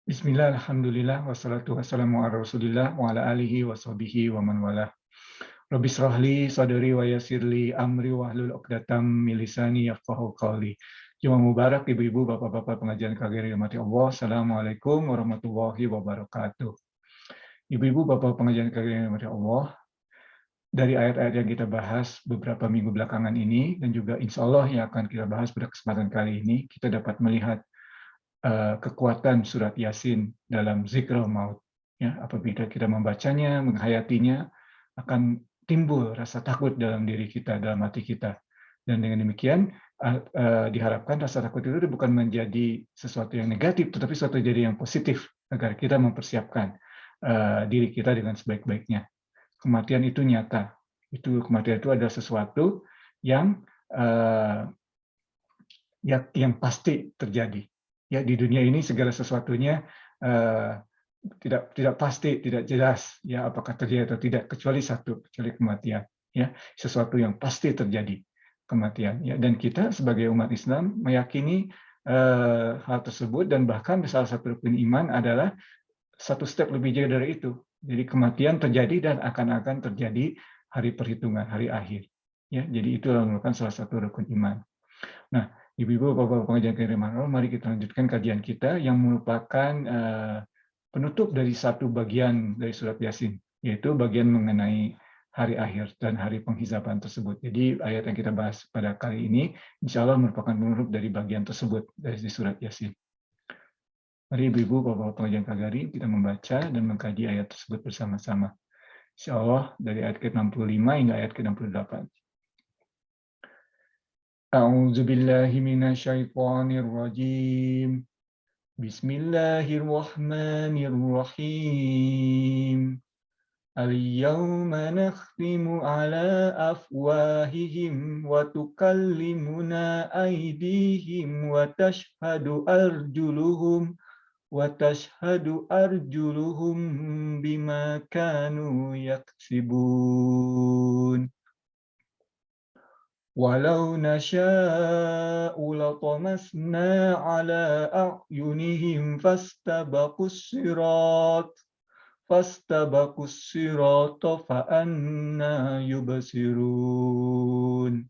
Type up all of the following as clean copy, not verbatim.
Bismillah, alhamdulillah, wassalatu wassalamu ala rasulillah, wa ala alihi wa sahbihi wa man walah. Rabbi shrah li sadri wa yassir li amri wahlul 'uqdatam min lisani yafqahu qawli. Jumat Mubarak ibu-ibu, bapak-bapak pengajian KGRI Rahmati Allah. Assalamualaikum warahmatullahi wabarakatuh. Ibu-ibu, bapak pengajian KGRI Rahmati Allah, dari ayat-ayat yang kita bahas beberapa minggu belakangan ini, dan juga insya Allah yang akan kita bahas pada kesempatan kali ini, kita dapat melihat kekuatan surat Yasin dalam zikrul maut. Ya, apabila kita membacanya, menghayatinya, akan timbul rasa takut dalam diri kita, dalam hati kita. Dan dengan demikian diharapkan rasa takut itu bukan menjadi sesuatu yang negatif, tetapi sesuatu jadi yang positif agar kita mempersiapkan diri kita dengan sebaik-baiknya. Kematian itu nyata. Kematian itu adalah sesuatu yang yang pasti terjadi. Ya, di dunia ini segala sesuatunya tidak pasti, tidak jelas ya apakah terjadi atau tidak, kecuali kematian. Ya, sesuatu yang pasti terjadi, kematian. Ya, dan kita sebagai umat Islam meyakini hal tersebut, dan bahkan salah satu rukun iman adalah satu step lebih jauh dari itu. Jadi kematian terjadi dan akan terjadi hari perhitungan, hari akhir. Ya, jadi itu merupakan salah satu rukun iman. Nah, ibu-ibu, bapak-bapak pengajian KGRI Rahmati, mari kita lanjutkan kajian kita yang merupakan penutup dari satu bagian dari surat Yasin, yaitu bagian mengenai hari akhir dan hari penghisaban tersebut. Jadi ayat yang kita bahas pada kali ini, insya Allah merupakan penutup dari bagian tersebut dari surat Yasin. Mari ibu-ibu, bapak-bapak pengajian KGRI, kita membaca dan mengkaji ayat tersebut bersama-sama. Insya Allah dari ayat ke-65 hingga ayat ke-68. A'udzu billahi minasyaitonir rajim. Bismillahirrahmanirrahim. Al-yawma nakhtimu ala afwahihim wa tukallimuna aydihim wa tashhadu arjuluhum bima kanu yaksibun. Walau nasha'u latamasna ala a'yunihim fastabaqus sirata fa'anna yubsirun.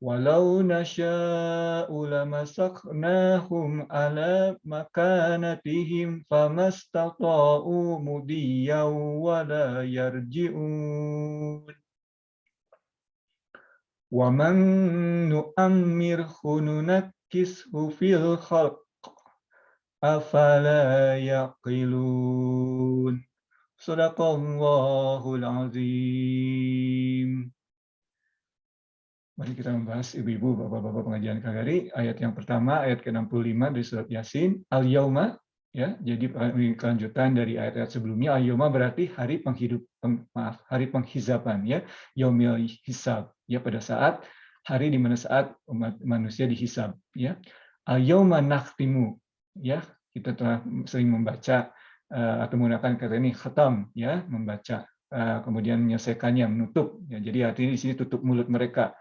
Walau nasha'u lamasakhnahum ala makanatihim famastata'u mudiyan wa la yarji'un. Wa man nu'ammirhu nunakkishu fil khalq afala yaqilun. Shadaqallahul azim. Mari kita membahas ibu-ibu, bapak-bapak pengajian KGRI, ayat yang pertama, ayat ke-65 dari surat Yasin, al-yauma, ya, jadi kelanjutan dari ayat-ayat sebelumnya. Al-yauma berarti hari penghisaban, ya, yaumil hisab, ya, pada saat hari di mana saat umat manusia dihisab, ya. Al-yauma nakhtimu, ya, kita telah sering membaca atau menggunakan kata ini khatam, ya, membaca, kemudian menyelesaikannya, menutup, ya, jadi artinya di sini tutup mulut mereka.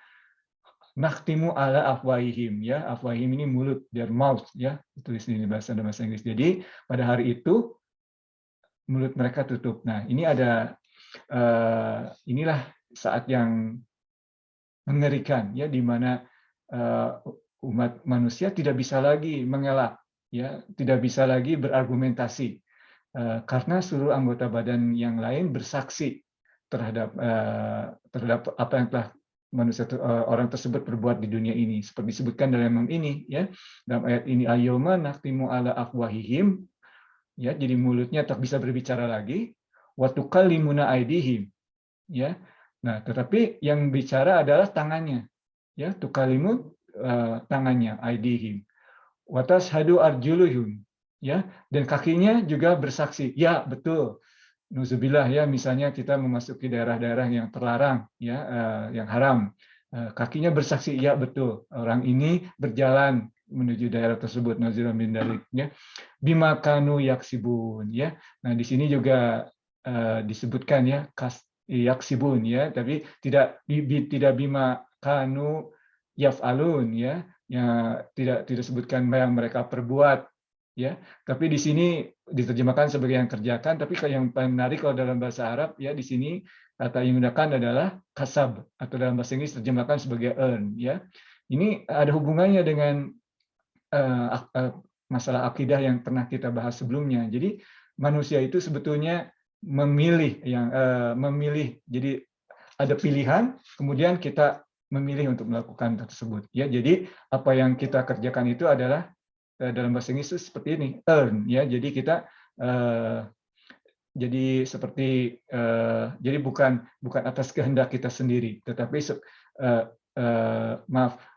Nakhtimu ala afwahihim, ya, afwahihim ini mulut, their mouth, ya, tulis ini bahasa Inggris. Jadi pada hari itu mulut mereka tutup. Nah, ini ada inilah saat yang mengerikan, ya, di mana umat manusia tidak bisa lagi mengelak, ya, tidak bisa lagi berargumentasi karena seluruh anggota badan yang lain bersaksi terhadap apa yang telah orang tersebut berbuat di dunia ini, seperti disebutkan dalam ini, ya, dalam ayat ini, ayyoma nakhtimu ala afwahihim, ya, jadi mulutnya tak bisa berbicara lagi, wa tukallimuna aydihim, ya. Nah, tetapi yang bicara adalah tangannya, ya, tukallimu, tangannya, aydihim, wa tashhadu arjuluhum, ya, dan kakinya juga bersaksi, ya, betul. Nuzubillah, ya, misalnya kita memasuki daerah-daerah yang terlarang, ya, yang haram, kakinya bersaksi, ya, betul, orang ini berjalan menuju daerah tersebut, nauzubillah min dzalik, ya, bima kanu yaksibun, ya. Nah, di sini juga disebutkan, ya, yaksibun, ya, tapi tidak bima kanu yaf'alun, ya, tidak disebutkan yang mereka perbuat, ya. Tapi di sini diterjemahkan sebagai yang kerjakan, tapi yang paling menarik kalau dalam bahasa Arab ya di sini kata yang digunakan adalah kasab, atau dalam bahasa Inggris terjemahkan sebagai earn, ya. Ini ada hubungannya dengan masalah akidah yang pernah kita bahas sebelumnya. Jadi manusia itu sebetulnya memilih. Jadi ada pilihan, kemudian kita memilih untuk melakukan tersebut. Ya, jadi apa yang kita kerjakan itu adalah dalam bahasa Inggris itu seperti ini, earn. Ya, jadi kita jadi seperti jadi bukan atas kehendak kita sendiri, tetapi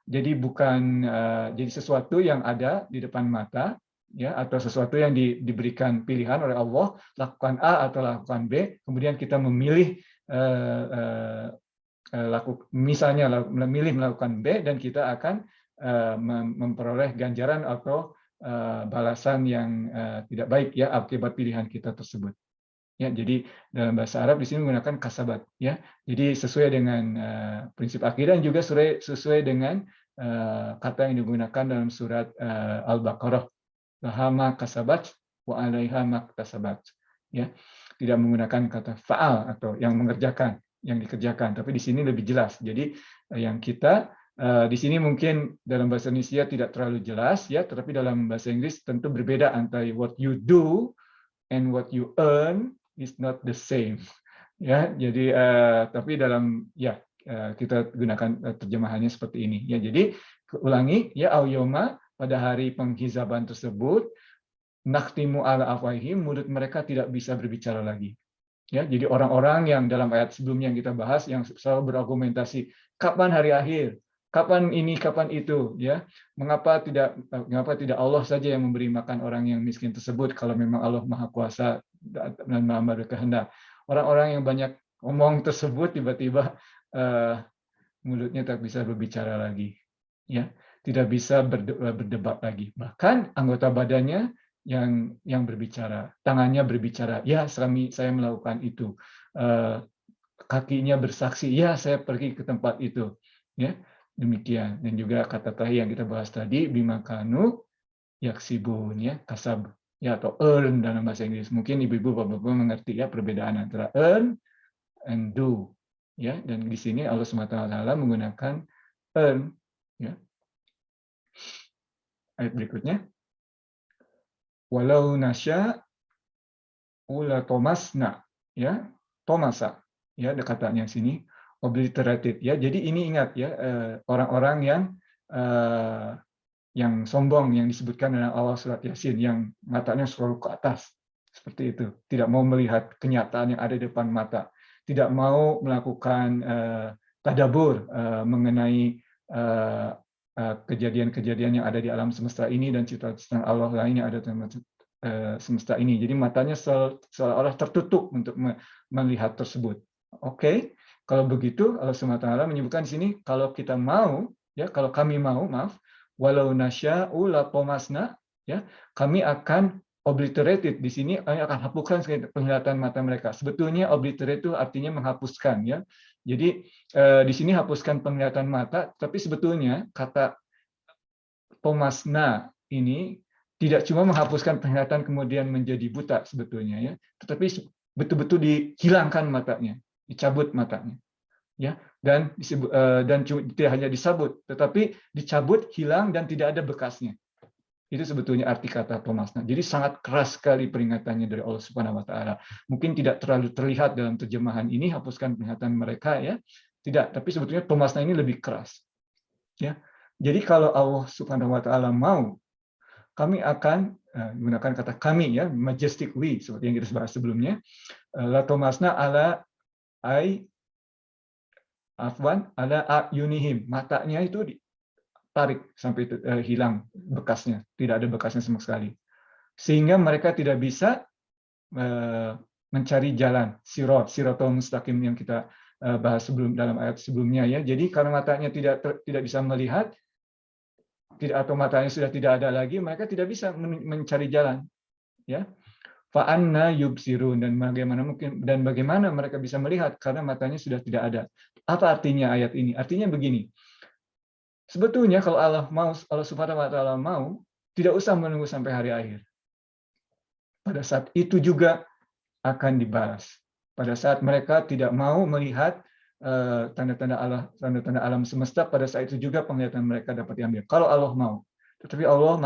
jadi bukan jadi sesuatu yang ada di depan mata, ya, atau sesuatu yang diberikan pilihan oleh Allah, lakukan A atau lakukan B, kemudian kita memilih misalnya memilih melakukan B, dan kita akan memperoleh ganjaran atau balasan yang tidak baik, ya, akibat pilihan kita tersebut. Ya, jadi dalam bahasa Arab di sini menggunakan kasabat, ya. Jadi sesuai dengan prinsip akidah, dan juga sesuai dengan kata yang digunakan dalam surat Al-Baqarah, laha ma kasabat wa 'alaiha ma iktasabat. Ya, tidak menggunakan kata fa'al atau yang mengerjakan, yang dikerjakan, tapi di sini lebih jelas. Jadi yang kita di sini mungkin dalam bahasa Indonesia tidak terlalu jelas, ya, tetapi dalam bahasa Inggris tentu berbeda antara what you do and what you earn is not the same, ya. Jadi tapi dalam kita gunakan terjemahannya seperti ini, ya. Jadi ulangi, ya, al-yawma, pada hari penghizaban tersebut, nakhtimu ala afwahihim, mulut mereka tidak bisa berbicara lagi, ya. Jadi orang-orang yang dalam ayat sebelumnya yang kita bahas, yang selalu berargumentasi kapan hari akhir, kapan ini, kapan itu, ya. Mengapa tidak Allah saja yang memberi makan orang yang miskin tersebut kalau memang Allah Maha Kuasa dan Maha berkehendak. Orang-orang yang banyak ngomong tersebut tiba-tiba mulutnya tak bisa berbicara lagi, ya. Tidak bisa berdebat lagi. Bahkan anggota badannya yang berbicara, tangannya berbicara, ya, saya melakukan itu. Kakinya bersaksi, ya, saya pergi ke tempat itu, ya. Demikian. Dan juga kata terakhir yang kita bahas tadi, bimakanu yaksibun, ya, kasab, ya, atau earn dalam bahasa Inggris. Mungkin ibu-ibu bapak-bapak mengerti, ya, perbedaan antara earn and do, ya. Dan di sini Allah SWT menggunakan earn, ya. Ayat berikutnya, walau nasya ula tomasna, ya, tomasa, ya, ada katanya sini obliterated, ya. Jadi ini ingat, ya, orang-orang yang sombong yang disebutkan dalam awal surat Yasin, yang matanya selalu ke atas seperti itu, tidak mau melihat kenyataan yang ada di depan mata, tidak mau melakukan tadabbur mengenai kejadian-kejadian yang ada di alam semesta ini dan cita-cita Allah lain yang ada dalam semesta ini. Jadi matanya seolah-olah tertutup untuk melihat tersebut. Oke, kalau begitu Allah SWT menyebutkan di sini, kalau kita mau, ya, kalau kami mau, walau nasya'u la tomasna, ya, kami akan obliterated, di sini kami akan hapuskan penglihatan mata mereka. Sebetulnya obliterate itu artinya menghapuskan, ya. Jadi di sini hapuskan penglihatan mata, tapi sebetulnya kata tomasna ini tidak cuma menghapuskan penglihatan kemudian menjadi buta sebetulnya, ya, tetapi betul-betul dihilangkan matanya, dicabut matanya, ya, dan tidak hanya disabut, tetapi dicabut, hilang, dan tidak ada bekasnya. Itu sebetulnya arti kata tomasna. Jadi sangat keras sekali peringatannya dari Allah Subhanahu wa taala. Mungkin tidak terlalu terlihat dalam terjemahan ini, hapuskan penglihatan mereka, ya. Tidak, tapi sebetulnya tomasna ini lebih keras, ya. Jadi kalau Allah Subhanahu wa taala mau, kami akan menggunakan kata kami, ya, majestic we, seperti yang kita bahas sebelumnya. La tomasna ala afwan ala yunihim, matanya itu tarik sampai hilang bekasnya, tidak ada bekasnya sama sekali, sehingga mereka tidak bisa mencari jalan siratal mustaqim yang kita bahas dalam ayat sebelumnya, ya. Jadi karena matanya tidak bisa melihat, atau matanya sudah tidak ada lagi, mereka tidak bisa mencari jalan, ya. Fa anna yubsirun, dan bagaimana mereka bisa melihat karena matanya sudah tidak ada. Apa artinya ayat ini? Artinya begini. Sebetulnya kalau Allah Subhanahu wa taala mau, Tidak usah menunggu sampai hari akhir. Pada saat itu juga akan dibalas. Pada saat mereka tidak mau melihat tanda-tanda Allah, tanda-tanda alam semesta, pada saat itu juga penglihatan mereka dapat diambil. Kalau Allah mau. Tetapi Allah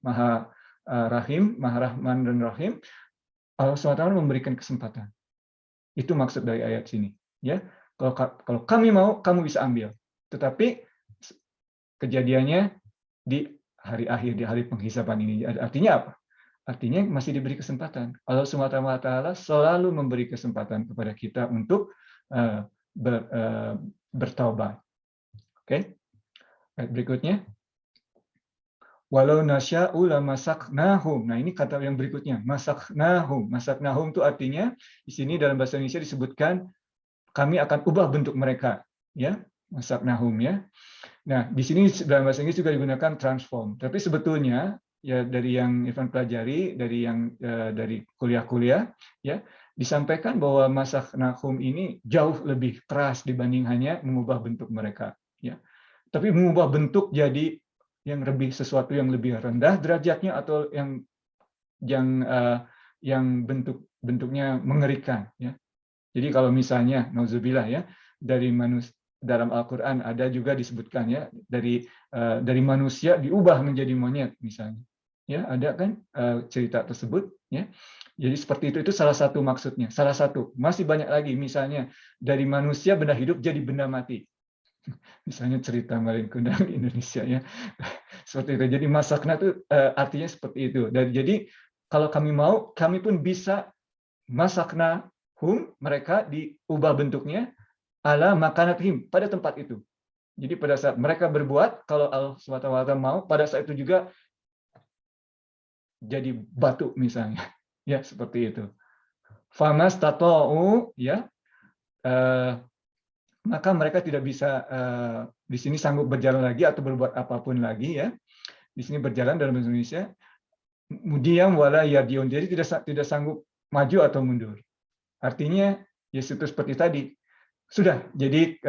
Maha Rahim, Maha Rahman dan Rahim. Allah SWT memberikan kesempatan. Itu maksud dari ayat sini. Ya, kalau kami mau, kamu bisa ambil. Tetapi kejadiannya di hari akhir, di hari penghisaban ini. Artinya apa? Artinya masih diberi kesempatan. Allah SWT selalu memberi kesempatan kepada kita untuk bertaubat. Oke, ayat berikutnya. Walau nasya'u lamasaknahum. Nah, ini kata yang berikutnya, masaknahum. Masaknahum itu artinya di sini dalam bahasa Indonesia disebutkan kami akan ubah bentuk mereka, ya. Masaknahum, ya. Nah, di sini dalam bahasa Inggris juga digunakan transform. Tapi sebetulnya ya dari yang Irfan pelajari, dari kuliah-kuliah, ya, disampaikan bahwa masaknahum ini jauh lebih keras dibanding hanya mengubah bentuk mereka, ya. Tapi mengubah bentuk jadi yang lebih sesuatu yang lebih rendah derajatnya atau yang bentuknya mengerikan, ya. Jadi kalau misalnya nauzubillah, ya, dari manusia dalam Al-Qur'an ada juga disebutkan, ya, dari manusia diubah menjadi monyet misalnya. Ya, ada kan cerita tersebut, ya. Jadi seperti itu salah satu maksudnya. Salah satu. Masih banyak lagi, misalnya dari manusia benda hidup jadi benda mati. Misalnya cerita Malin Kundang di Indonesia, ya. Seperti itu. Jadi masakna itu artinya seperti itu. Dan jadi kalau kami mau, kami pun bisa masakna mereka diubah bentuknya ala makanatihim, pada tempat itu. Jadi pada saat mereka berbuat, kalau Allah SWT mau, pada saat itu juga jadi batu misalnya. Ya, seperti itu. Famas tata'u, ya, maka mereka tidak bisa di sini sanggup berjalan lagi atau berbuat apapun lagi, ya. Di sini berjalan dalam bahasa Indonesia mudiam wala yarjiun, jadi tidak sanggup maju atau mundur. Artinya ya seperti tadi, sudah jadi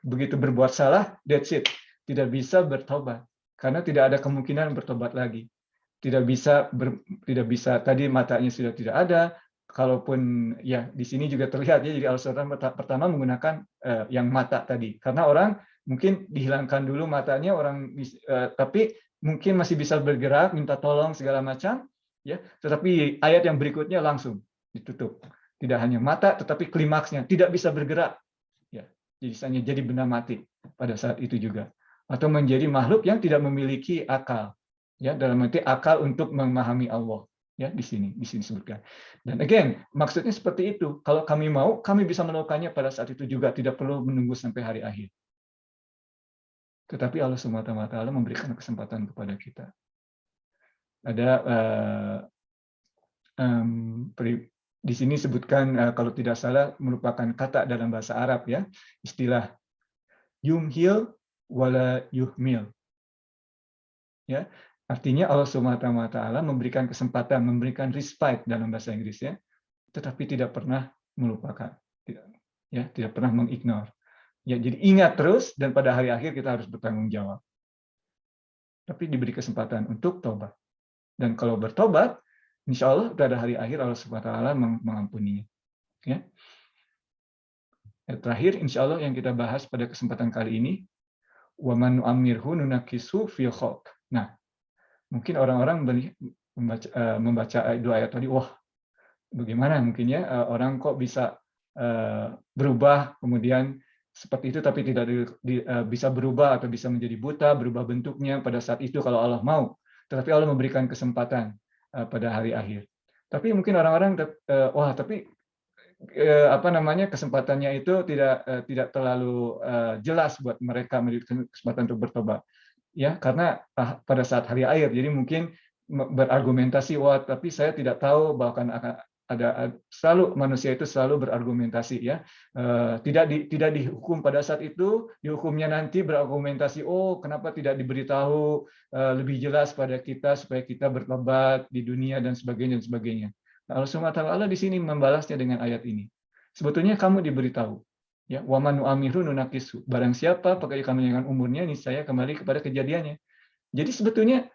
begitu berbuat salah, that's it, tidak bisa bertobat karena tidak ada kemungkinan bertobat lagi. Tidak bisa tadi matanya sudah tidak ada. Kalaupun ya di sini juga terlihat, ya, jadi Allah pertama menggunakan yang mata tadi karena orang mungkin dihilangkan dulu matanya orang, tapi mungkin masih bisa bergerak, minta tolong segala macam, ya. Tetapi ayat yang berikutnya langsung ditutup. Tidak hanya mata, tetapi klimaksnya tidak bisa bergerak, ya. Jadi benda mati pada saat itu juga, atau menjadi makhluk yang tidak memiliki akal. Ya, dalam arti akal untuk memahami Allah, ya, di sini disebutkan. Dan again, maksudnya seperti itu. Kalau kami mau, kami bisa melakukannya pada saat itu juga, tidak perlu menunggu sampai hari akhir. Tetapi Allah SWT memberikan kesempatan kepada kita. Ada di sini sebutkan kalau tidak salah merupakan kata dalam bahasa Arab, ya, istilah yumhil wala yuhmil. Ya, artinya Allah SWT memberikan kesempatan, memberikan respite dalam bahasa Inggris, ya, tetapi tidak pernah melupakan, tidak pernah mengignore. Ya, jadi ingat terus dan pada hari akhir kita harus bertanggung jawab. Tapi diberi kesempatan untuk tobat. Dan kalau bertobat, insya Allah pada hari akhir Allah SWT mengampuninya. Ya. Terakhir, insya Allah yang kita bahas pada kesempatan kali ini, wa man nu'ammirhu nunakisu fil khalq. Nah, mungkin orang-orang membaca dua ayat tadi, wah, bagaimana mungkin, ya, orang kok bisa berubah kemudian seperti itu, tapi tidak bisa berubah atau bisa menjadi buta, berubah bentuknya pada saat itu kalau Allah mau. Tetapi Allah memberikan kesempatan pada hari akhir. Tapi mungkin orang-orang, wah, tapi kesempatannya itu tidak terlalu jelas buat mereka, memberikan kesempatan untuk bertobat. Ya, karena pada saat hari akhir, jadi mungkin berargumentasi, wah, tapi saya tidak tahu, bahkan ada selalu manusia itu selalu berargumentasi, ya, tidak dihukum pada saat itu, dihukumnya nanti berargumentasi, oh, kenapa tidak diberitahu lebih jelas pada kita supaya kita bertobat di dunia dan sebagainya. Nah, Allah SWT di sini membalasnya dengan ayat ini. Sebetulnya kamu diberitahu, ya, wa man nu'ammirhu nunakisu. Barang siapa pakai kami dengan umurnya, niscaya kembali kepada kejadiannya. Jadi sebetulnya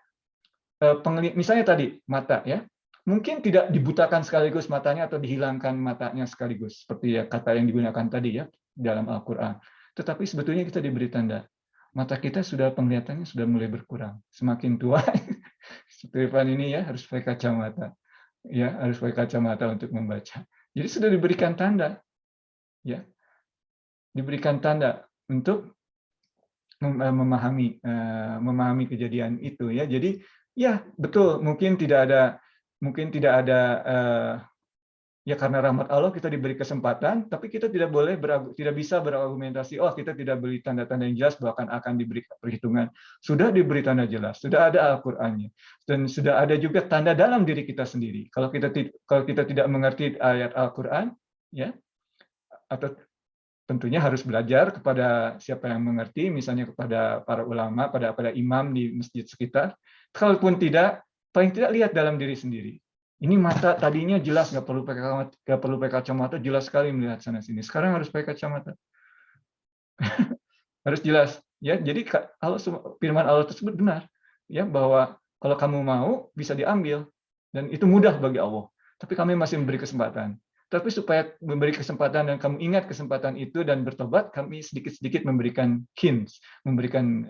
misalnya tadi mata ya, mungkin tidak dibutakan sekaligus matanya atau dihilangkan matanya sekaligus seperti ya kata yang digunakan tadi ya dalam Al-Qur'an. Tetapi sebetulnya kita diberi tanda. Mata kita sudah penglihatannya sudah mulai berkurang. Semakin tua, Stefan ini ya harus pakai kacamata. Ya, harus pakai kacamata untuk membaca. Jadi sudah diberikan tanda. Ya. Diberikan tanda untuk memahami kejadian itu ya. Jadi ya betul mungkin tidak ada ya karena rahmat Allah kita diberi kesempatan, tapi kita tidak bisa berargumentasi, oh kita tidak beri tanda-tanda yang jelas bahwa akan diberi perhitungan. Sudah diberi tanda jelas, sudah ada Al-Qur'annya, dan sudah ada juga tanda dalam diri kita sendiri. Kalau kita tidak mengerti ayat Al-Qur'an, ya, atau tentunya harus belajar kepada siapa yang mengerti, misalnya kepada para ulama, pada imam di masjid sekitar. Kalaupun tidak, paling tidak lihat dalam diri sendiri. Ini mata tadinya jelas, nggak perlu pakai kacamata, jelas sekali melihat sana sini. Sekarang harus pakai kacamata, harus jelas. Ya, jadi kalau firman Allah tersebut benar, ya bahwa kalau kamu mau bisa diambil dan itu mudah bagi Allah. Tapi kami masih memberi kesempatan. Tapi supaya memberi kesempatan dan kamu ingat kesempatan itu dan bertobat, kami sedikit-sedikit memberikan hints, memberikan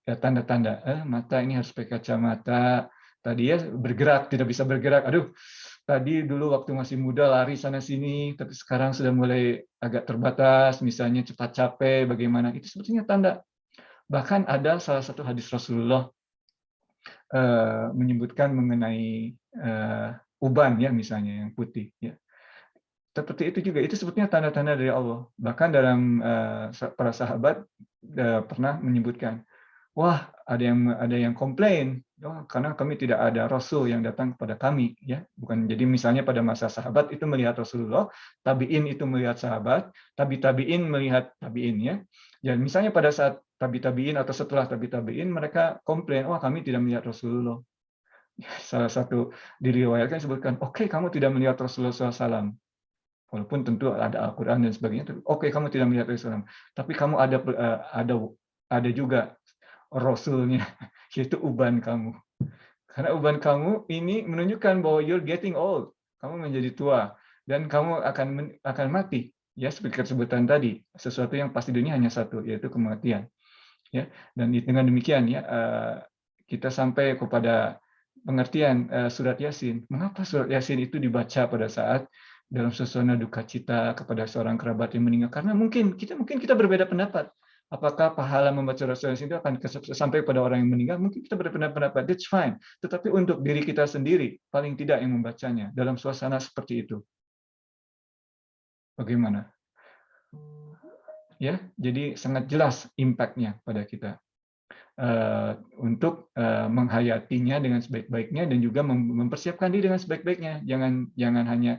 tanda-tanda. Mata ini harus pakai kacamata. Tadi ya bergerak, tidak bisa bergerak. Aduh, tadi dulu waktu masih muda lari sana sini, tapi sekarang sudah mulai agak terbatas, misalnya cepat capek, bagaimana? Itu sebetulnya tanda. Bahkan ada salah satu hadis Rasulullah menyebutkan mengenai uban ya misalnya yang putih ya. Seperti itu juga, itu sebetulnya tanda-tanda dari Allah. Bahkan dalam para sahabat pernah menyebutkan, wah ada yang komplain, oh, karena kami tidak ada Rasul yang datang kepada kami, ya bukan. Jadi misalnya pada masa sahabat itu melihat Rasulullah, tabiin itu melihat sahabat, tabiin melihat tabiin ya. Dan misalnya pada saat tabiin atau setelah tabiin mereka komplain, wah kami tidak melihat Rasulullah. Salah satu diriwayatkan disebutkan, oke, kamu tidak melihat Rasulullah SAW. Walaupun tentu ada Al-Quran dan sebagainya, oke, kamu tidak melihat Rasulullah, tapi kamu ada juga Rasulnya, yaitu uban kamu. Karena uban kamu ini menunjukkan bahwa you're getting old, kamu menjadi tua dan kamu akan mati. Ya, seperti kesebutan tadi, sesuatu yang pasti dunia hanya satu, yaitu kematian. Ya, dan dengan demikian ya kita sampai kepada pengertian surat Yasin. Mengapa surat Yasin itu dibaca pada saat dalam suasana duka cita kepada seorang kerabat yang meninggal? Karena mungkin kita berbeda pendapat. Apakah pahala membaca surat Yasin itu akan sampai pada orang yang meninggal? Mungkin kita berbeda pendapat. That's fine. Tetapi untuk diri kita sendiri, paling tidak yang membacanya dalam suasana seperti itu, bagaimana? Ya, jadi sangat jelas impact-nya pada kita. Untuk menghayatinya dengan sebaik-baiknya dan juga mempersiapkan diri dengan sebaik-baiknya. Jangan hanya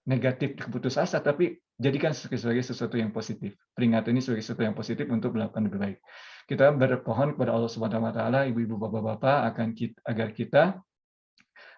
negatif putus asa, tapi jadikan sebagai sesuatu yang positif. Peringatan ini sebagai sesuatu yang positif untuk melakukan lebih baik. Kita berpohon kepada Allah Subhanahu Wa Taala, ibu-ibu, bapak-bapak, agar kita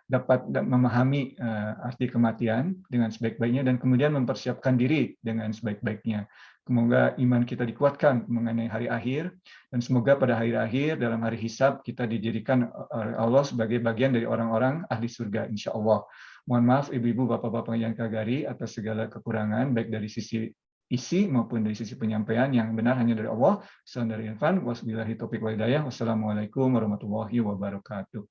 dapat memahami arti kematian dengan sebaik-baiknya dan kemudian mempersiapkan diri dengan sebaik-baiknya. Semoga iman kita dikuatkan mengenai hari akhir, dan semoga pada hari akhir dalam hari hisab kita dijadikan oleh Allah sebagai bagian dari orang-orang ahli surga, insya Allah. Mohon maaf ibu-ibu, bapak-bapak yang kagari atas segala kekurangan, baik dari sisi isi maupun dari sisi penyampaian. Yang benar hanya dari Allah. Salam dari Irfan. Wassalamualaikum warahmatullahi wabarakatuh.